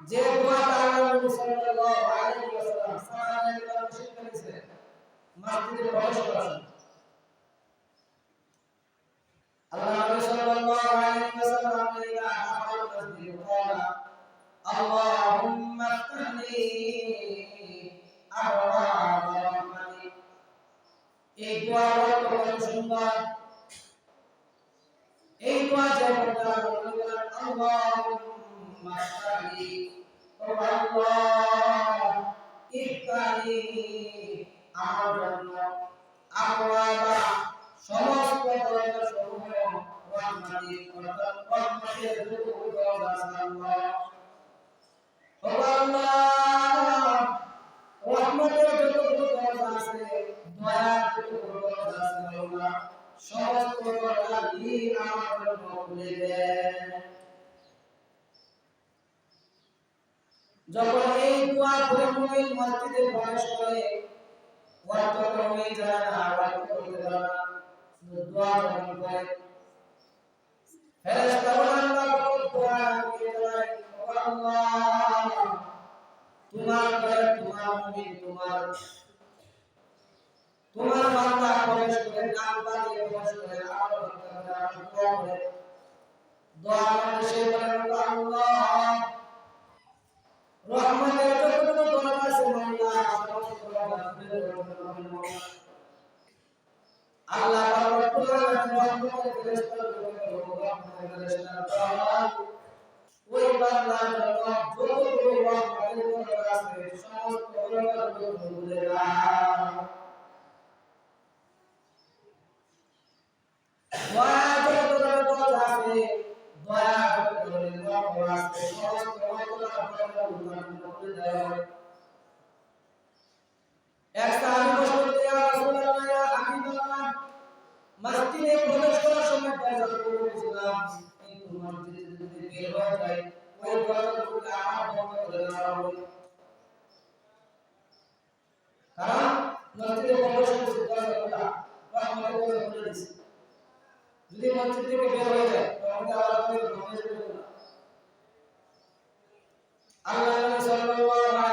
যে দোয়াটা নবী সাল্লাল্লাহু আলাইহি ওয়াসাল্লাম সাহাবায়ে কেরাম শিক্ষা দিয়েছেন মসজিদে প্রবেশ করার সময় আল্লাহ নবী সাল্লাল্লাহু আলাইহি ওয়াসাল্লাম ইযা দাখাল মসজিদ ক্বালা আল্লাহুম্মা ইফতাহলি আবওয়াব রাহমাতিক। এই দোয়া কত সুন্দর। এই দোয়া যে পড়া বলেন আল্লাহুম্মা ইফতাহলি ও আল্লাহ ইফতাহলি আমার জন্য আবওয়াবা সমস্ত দরজা সমূহ রহমতের অর্থাৎ রহমতের দরজা আল্লাহ ও আল্লাহ রহমতের যতগুলো দরজা আছে দয়ার যতগুলো দরজা আছে আল্লাহ সমস্ত দরজা দিয়ে আমার জন্য খুলে দেন। যখন এই দোয়া করে মুমিন মসজিদে প্রবেশ করে ওয়াক্ত কমে যায় না, ওয়াক্ত করতে পারে না, শুধু দোয়া যখন করে ফেরেশতাগণ আল্লাহ দোয়া করে যায় ও আল্লাহ তোমার ঘরে তোমার মুমিন তোমার বান্দা প্রবেশ করে নাম বানিয়ে প্রবেশ করে আমার বান্দা দোয়া করে দোয়া করে সে বলেন আল্লাহ রহমতের যতটুকু দরজা আছে আল্লাহ সমস্ত দরজা খুলে দেন আল্লাহ রব্বুল আলামিন রহমতের ফেরেশতাদেরকে রহমতের ফেরেশতারা ওই বান্দার জন্য যতটুকু রহমতের দরজা আছে সমস্ত দরজাগুলো খুলে দাও। দয়া যতটুকু দরজা আছে দয়া যতটুকু দরজা আছে সমস্ত দরজাগুলো খুলে দাও। এক সাহাবী বলতে ইয়া রাসূলুল্লাহ ইয়া হাবিবাল্লাহ মসজিদে প্রবেশ করার সময় দরজা খুলেছিলাম কিন্তু মসজিদে যদি বের হয়ে যায় ওই দরজাগুলো আমার বন্ধ করে দেওয়া হবে। কারণ মসজিদে প্রবেশ করতে দরজাটা রহমতের দরজা খুলে দিয়েছে, যদি মসজিদ থেকে বের হয়ে যায় তাহলে আবার প্রবেশ করবে না। আল্লাহ